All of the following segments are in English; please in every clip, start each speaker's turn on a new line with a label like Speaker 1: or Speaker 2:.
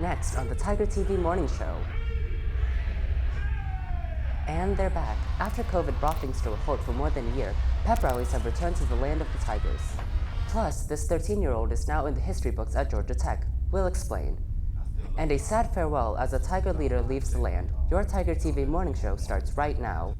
Speaker 1: Next on the Tiger TV morning show. And they're back. After COVID brought things to a halt for more than a year, pep rallies have returned to the land of the Tigers. Plus, this 13-year-old is now in the history books at Georgia Tech. We'll explain. And a sad farewell as a Tiger leader leaves the land. Your Tiger TV morning show starts right now.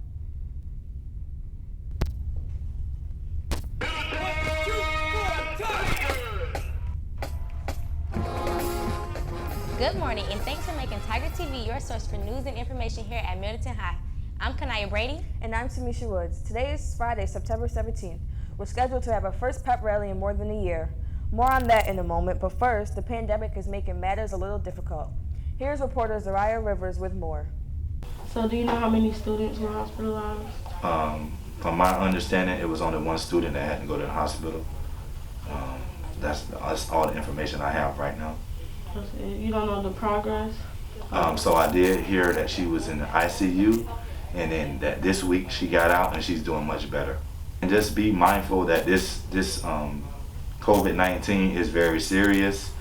Speaker 2: Good morning, and thanks for making Tiger TV your source for news and information here at Middleton High. I'm Kanaya Brady.
Speaker 3: And I'm Tomesha Woods. Today is Friday, September 17th. We're scheduled to have our first pep rally in more than a year. More on that in a moment, but first, the pandemic is making matters a little difficult. Here's reporter Zariah Rivers with more.
Speaker 4: So do you know how many students were hospitalized?
Speaker 5: From my understanding, it was only one student that had to go to the hospital. That's all the information I have right now.
Speaker 4: You don't know the progress?
Speaker 5: So I did hear that she was in the ICU, and then that this week she got out and she's doing much better. And just be mindful that this COVID-19 is very serious,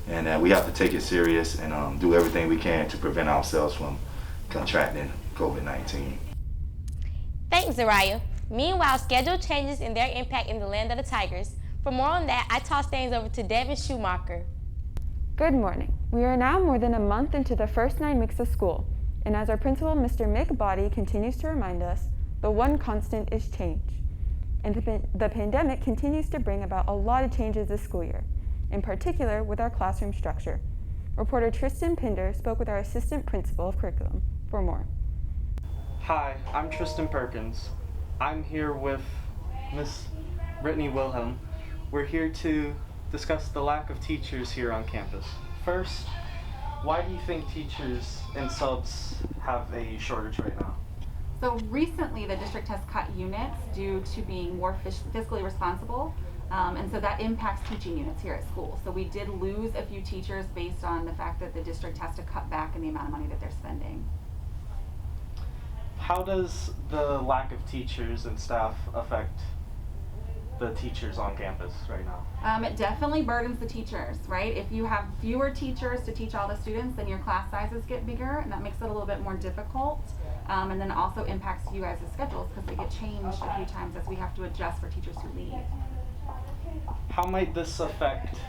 Speaker 5: and that we have to take it serious and do everything we can to prevent ourselves from contracting COVID-19.
Speaker 2: Thanks, Zariah. Meanwhile, schedule changes and their impact in the land of the Tigers. For more on that, I toss things over to Devin Schumacher.
Speaker 6: Good morning. We are now more than a month into the first 9 weeks of school, and as our principal, Mr. Mick Body, continues to remind us, the one constant is change. And the pandemic continues to bring about a lot of changes this school year, in particular with our classroom structure. Reporter Tristan Pinder spoke with our assistant principal of curriculum for more.
Speaker 7: Hi, I'm Tristan Perkins. I'm here with Miss Brittany Wilhelm. We're here to discuss the lack of teachers here on campus. First, why do you think teachers and subs have a shortage right now?
Speaker 8: So recently the district has cut units due to being more fiscally responsible, and so that impacts teaching units here at school. So we did lose a few teachers based on the fact that the district has to cut back in the amount of money that they're spending.
Speaker 7: How does the lack of teachers and staff affect the teachers on campus right now?
Speaker 8: It definitely burdens the teachers, right? If you have fewer teachers to teach all the students, then your class sizes get bigger, and that makes it a little bit more difficult. And then also impacts you guys' schedules because they get changed a few times as we have to adjust for teachers who leave.
Speaker 7: How might this affect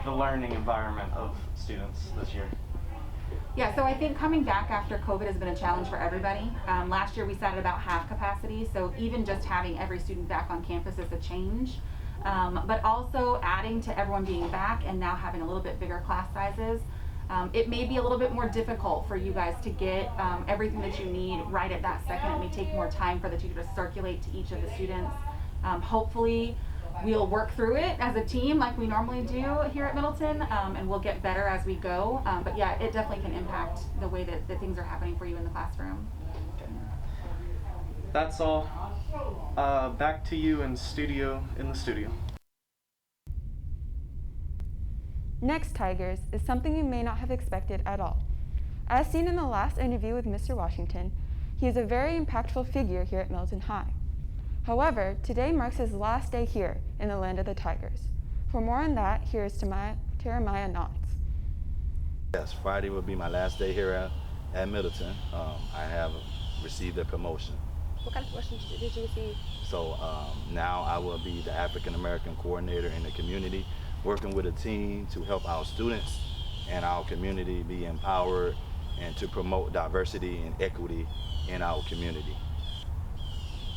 Speaker 7: the learning environment of students this year?
Speaker 8: Yeah, so I think coming back after COVID has been a challenge for everybody. Last year we sat at about half capacity, so even just having every student back on campus is a change. But also adding to everyone being back and now having a little bit bigger class sizes, it may be a little bit more difficult for you guys to get everything that you need right at that second. It may take more time for the teacher to circulate to each of the students. Hopefully we'll work through it as a team like we normally do here at Middleton, and we'll get better as we go. But yeah, it definitely can impact the way that things are happening for you in the classroom.
Speaker 7: That's all. Back to you in the studio.
Speaker 6: Next, Tigers, is something you may not have expected at all. As seen in the last interview with Mr. Washington, he is a very impactful figure here at Middleton High. However, today marks his last day here in the land of the Tigers. For more on that, here is Jeremiah Knotts.
Speaker 9: Yes, Friday will be my last day here at Middleton. I have received a promotion.
Speaker 2: What kind of promotion did you receive?
Speaker 9: So now I will be the African American coordinator in the community, working with a team to help our students and our community be empowered and to promote diversity and equity in our community.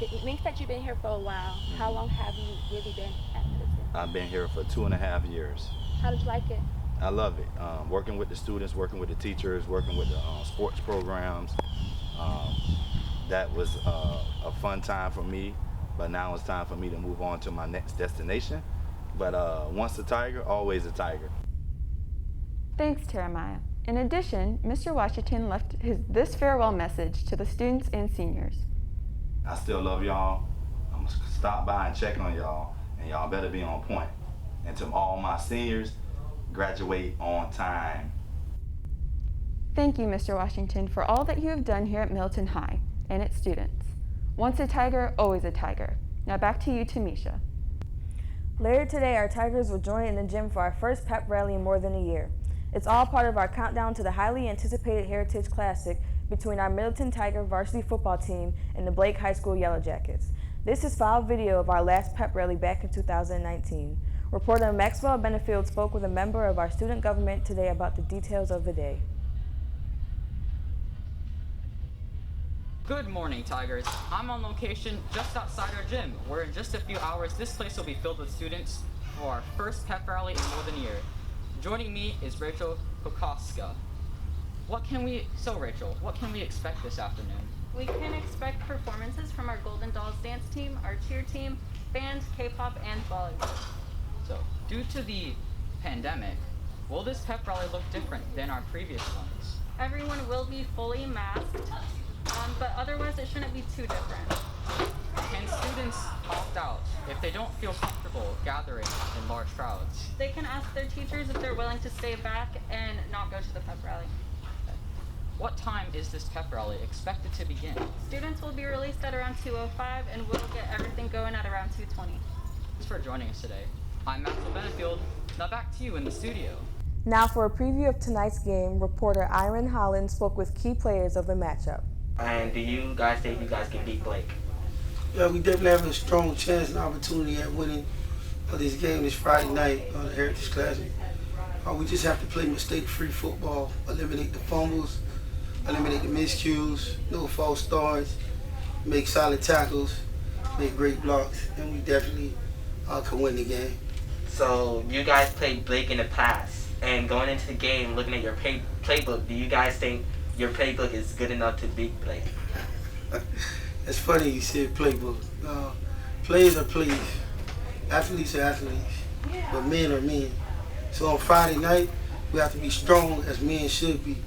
Speaker 2: It means that you've been here for a while. How long have you really been at Middleton?
Speaker 9: I've been here for 2.5 years.
Speaker 2: How did you like it?
Speaker 9: I love it. Working with the students, working with the teachers, working with the sports programs. That was a fun time for me, but now it's time for me to move on to my next destination. But once a Tiger, always a Tiger.
Speaker 6: Thanks, Jeremiah. In addition, Mr. Washington left this farewell message to the students and seniors.
Speaker 5: I still love y'all. I'm gonna stop by and check on y'all, and y'all better be on point. And to all my seniors, graduate on time.
Speaker 6: Thank you, Mr. Washington, for all that you have done here at Middleton High and its students. Once a Tiger, always a Tiger. Now back to you, Tomesha.
Speaker 3: Later today, our Tigers will join in the gym for our first pep rally in more than a year. It's all part of our countdown to the highly anticipated Heritage Classic between our Middleton Tiger varsity football team and the Blake High School Yellow Jackets. This is file video of our last pep rally back in 2019. Reporter Maxwell Benefield spoke with a member of our student government today about the details of the day.
Speaker 10: Good morning, Tigers. I'm on location just outside our gym, where in just a few hours this place will be filled with students for our first pep rally in more than a year. Joining me is Rachel Kokoska. Rachel, what can we expect this afternoon?
Speaker 11: We can expect performances from our Golden Dolls dance team, our cheer team, band, K-pop, and volleyball.
Speaker 10: So, due to the pandemic, will this pep rally look different than our previous ones?
Speaker 11: Everyone will be fully masked, but otherwise it shouldn't be too different.
Speaker 10: Can students opt out if they don't feel comfortable gathering in large crowds?
Speaker 11: They can ask their teachers if they're willing to stay back and not go to the pep rally.
Speaker 10: What time is this pep rally expected to begin?
Speaker 11: Students will be released at around 2:05 and we'll get everything going at around 2:20.
Speaker 10: Thanks for joining us today. I'm Maxwell Benefield. Now back to you in the studio.
Speaker 3: Now for a preview of tonight's game, reporter Iron Holland spoke with key players of the matchup.
Speaker 12: And do you guys think you guys can beat Blake?
Speaker 13: Yeah, we definitely have a strong chance and opportunity at winning this game this Friday night on the Heritage Classic. We just have to play mistake-free football, eliminate the fumbles, eliminate the miscues, no false starts, make solid tackles, make great blocks, and we definitely can win the game.
Speaker 12: So you guys played Blake in the past, and going into the game, looking at your playbook, do you guys think your playbook is good enough to beat Blake?
Speaker 13: It's funny you said playbook. Plays are plays. Athletes are athletes. But men are men. So on Friday night, we have to be strong as men should be.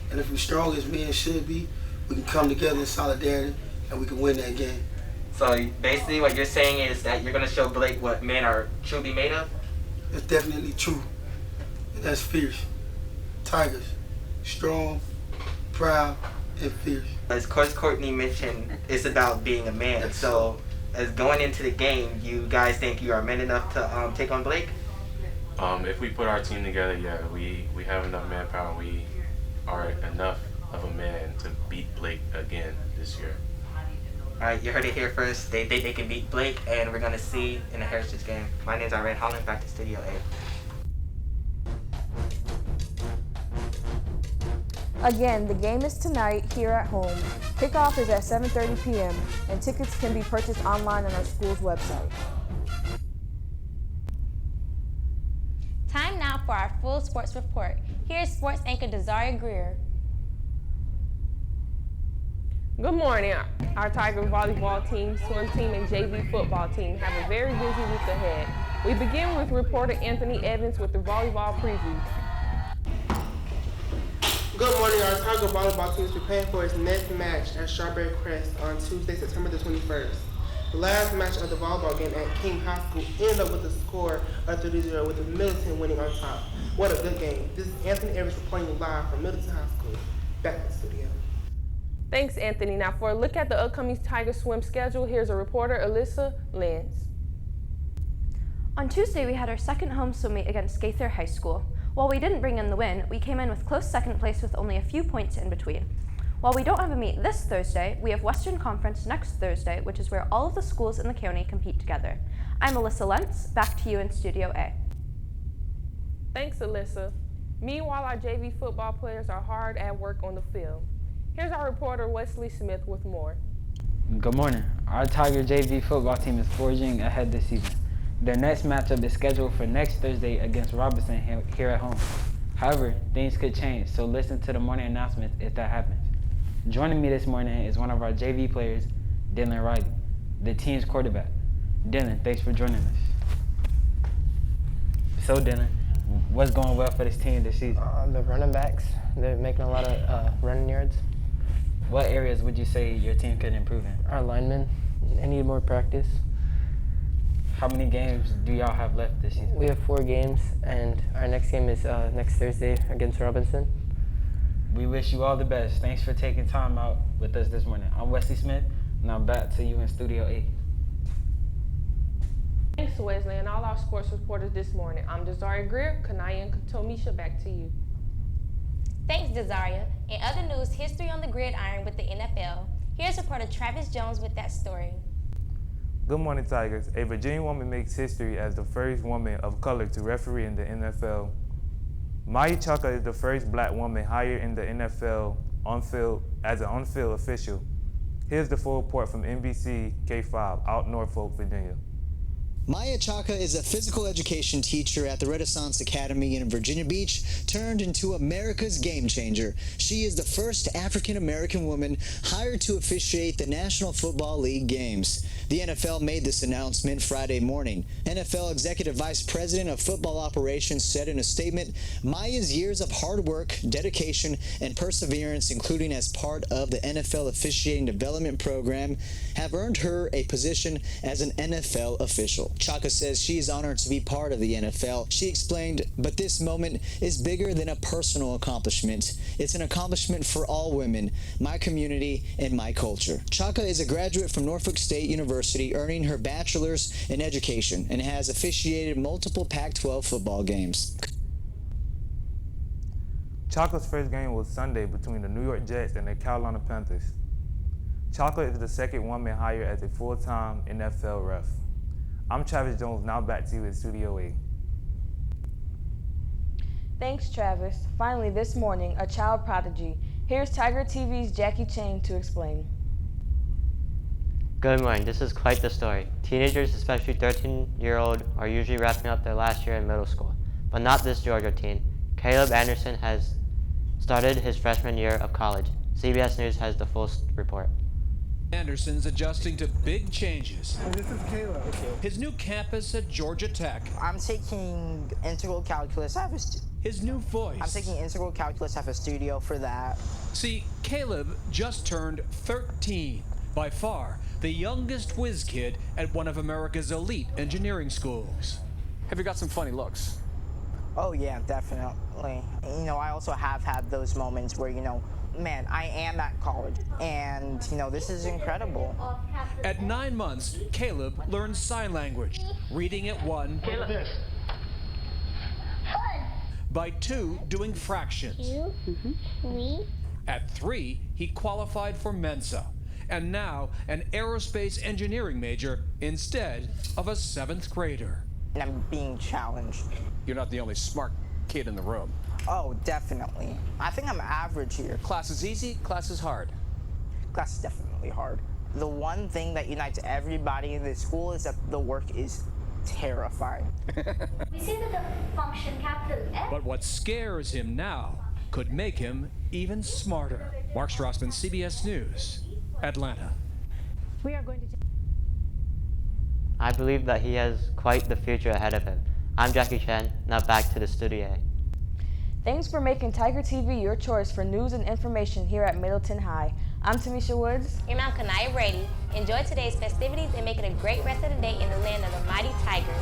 Speaker 13: And if we're strong as men should be, we can come together in solidarity and we can win that game.
Speaker 12: So basically what you're saying is that you're going to show Blake what men are truly made of?
Speaker 13: That's definitely true. That's fierce. Tigers. Strong, proud, and fierce.
Speaker 12: As Coach Courtney mentioned, it's about being a man. So as going into the game, you guys think you are men enough to take on Blake?
Speaker 14: If we put our team together, yeah, we have enough manpower. We are enough of a man to beat Blake again this year.
Speaker 12: All right, you heard it here first. They think they can beat Blake, and we're going to see in the Heritage game. My name's Iron Holland, back to Studio A.
Speaker 3: Again, the game is tonight here at home. Kickoff is at 7:30 p.m. and tickets can be purchased online on our school's website.
Speaker 2: Time now for our full sports report. Here's sports anchor Disseer Greer.
Speaker 15: Good morning. Our Tiger volleyball team, swim team, and JV football team have a very busy week ahead. We begin with reporter Anthony Evins with the volleyball preview.
Speaker 16: Good morning. Our Tiger volleyball team is preparing for its next match at Strawberry Crest on Tuesday, September the 21st. The last match of the volleyball game at King High School ended up with a score of 3-0 with the Middleton winning on top. What a good game. This is Anthony Evans reporting live from Middleton High School. Back to the studio.
Speaker 15: Thanks, Anthony. Now for a look at the upcoming Tiger swim schedule, here's a reporter, Alyssa Lenz.
Speaker 17: On Tuesday, we had our second home swim meet against Gaither High School. While we didn't bring in the win, we came in with close second place with only a few points in between. While we don't have a meet this Thursday, we have Western Conference next Thursday, which is where all of the schools in the county compete together. I'm Alyssa Lentz, back to you in Studio A.
Speaker 15: Thanks, Alyssa. Meanwhile, our JV football players are hard at work on the field. Here's our reporter, Wesley Smith, with more.
Speaker 18: Good morning. Our Tiger JV football team is forging ahead this season. Their next matchup is scheduled for next Thursday against Robinson here at home. However, things could change, so listen to the morning announcements if that happens. Joining me this morning is one of our JV players, Dylan Riley, the team's quarterback. Dylan, thanks for joining us. So Dylan, what's going well for this team this season?
Speaker 19: The running backs, they're making a lot of running yards.
Speaker 18: What areas would you say your team could improve in?
Speaker 19: Our linemen, they need more practice.
Speaker 18: How many games do y'all have left this season?
Speaker 19: We have 4 games, and our next game is next Thursday against Robinson.
Speaker 18: We wish you all the best. Thanks for taking time out with us this morning. I'm Wesley Smith, and I'm back to you in Studio A.
Speaker 15: Thanks, Wesley, and all our sports reporters this morning. I'm Disseer Greer, Kanaya, and Tomesha, back to you.
Speaker 2: Thanks, Desire. In other news, history on the gridiron with the NFL. Here's reporter Travis Jones with that story.
Speaker 20: Good morning, Tigers. A Virginia woman makes history as the first woman of color to referee in the NFL. Maya Chaka is the first black woman hired in the NFL as an on-field official. Here's the full report from NBC K5 out Norfolk, Virginia.
Speaker 21: Maya Chaka is a physical education teacher at the Renaissance Academy in Virginia Beach, turned into America's game changer. She is the first African-American woman hired to officiate the National Football League games. The NFL made this announcement Friday morning. NFL Executive Vice President of Football Operations said in a statement, Maya's years of hard work, dedication, and perseverance, including as part of the NFL Officiating Development Program, have earned her a position as an NFL official. Chaka says she is honored to be part of the NFL. She explained, but this moment is bigger than a personal accomplishment. It's an accomplishment for all women, my community, and my culture. Chaka is a graduate from Norfolk State University, earning her bachelor's in education, and has officiated multiple Pac-12 football games.
Speaker 20: Chaka's first game was Sunday between the New York Jets and the Carolina Panthers. Chaka is the second woman hired as a full-time NFL ref. I'm Travis Jones, now back to you in Studio A.
Speaker 3: Thanks, Travis. Finally, this morning, a child prodigy. Here's Tiger TV's Jackie Chang to explain.
Speaker 22: Good morning. This is quite the story. Teenagers, especially 13-year-old, are usually wrapping up their last year in middle school, but not this Georgia teen. Caleb Anderson has started his freshman year of college. CBS News has the full report.
Speaker 23: Anderson's adjusting to big changes.
Speaker 24: This is Caleb.
Speaker 23: His new campus at Georgia Tech.
Speaker 24: I'm taking integral calculus.
Speaker 23: His new voice.
Speaker 24: I'm taking integral calculus. I have a studio for that.
Speaker 23: See, Caleb just turned 13. By far, the youngest whiz kid at one of America's elite engineering schools.
Speaker 24: Have you got some funny looks? Oh yeah, definitely. You know, I also have had those moments where, man, I am at college, and, this is incredible.
Speaker 23: At 9 months, Caleb learned sign language, reading at 1,
Speaker 24: Caleb.
Speaker 23: by 2, doing fractions.
Speaker 2: 3.
Speaker 23: At 3, he qualified for Mensa, and now an aerospace engineering major instead of a 7th grader.
Speaker 24: And I'm being challenged.
Speaker 23: You're not the only smart kid in the room.
Speaker 24: Oh, definitely. I think I'm average here.
Speaker 23: Class is easy, class is hard.
Speaker 24: Class is definitely hard. The one thing that unites everybody in this school is that the work is terrifying.
Speaker 25: We see that the function capital F.
Speaker 23: But what scares him now could make him even smarter. Mark Strassman, CBS News, Atlanta.
Speaker 25: We are going to.
Speaker 22: I believe that he has quite the future ahead of him. I'm Jackie Chen, now back to the studio.
Speaker 3: Thanks for making Tiger TV your choice for news and information here at Middleton High. I'm Tomesha Woods.
Speaker 2: And I'm Kanaya Brady. Enjoy today's festivities and make it a great rest of the day in the land of the mighty Tigers.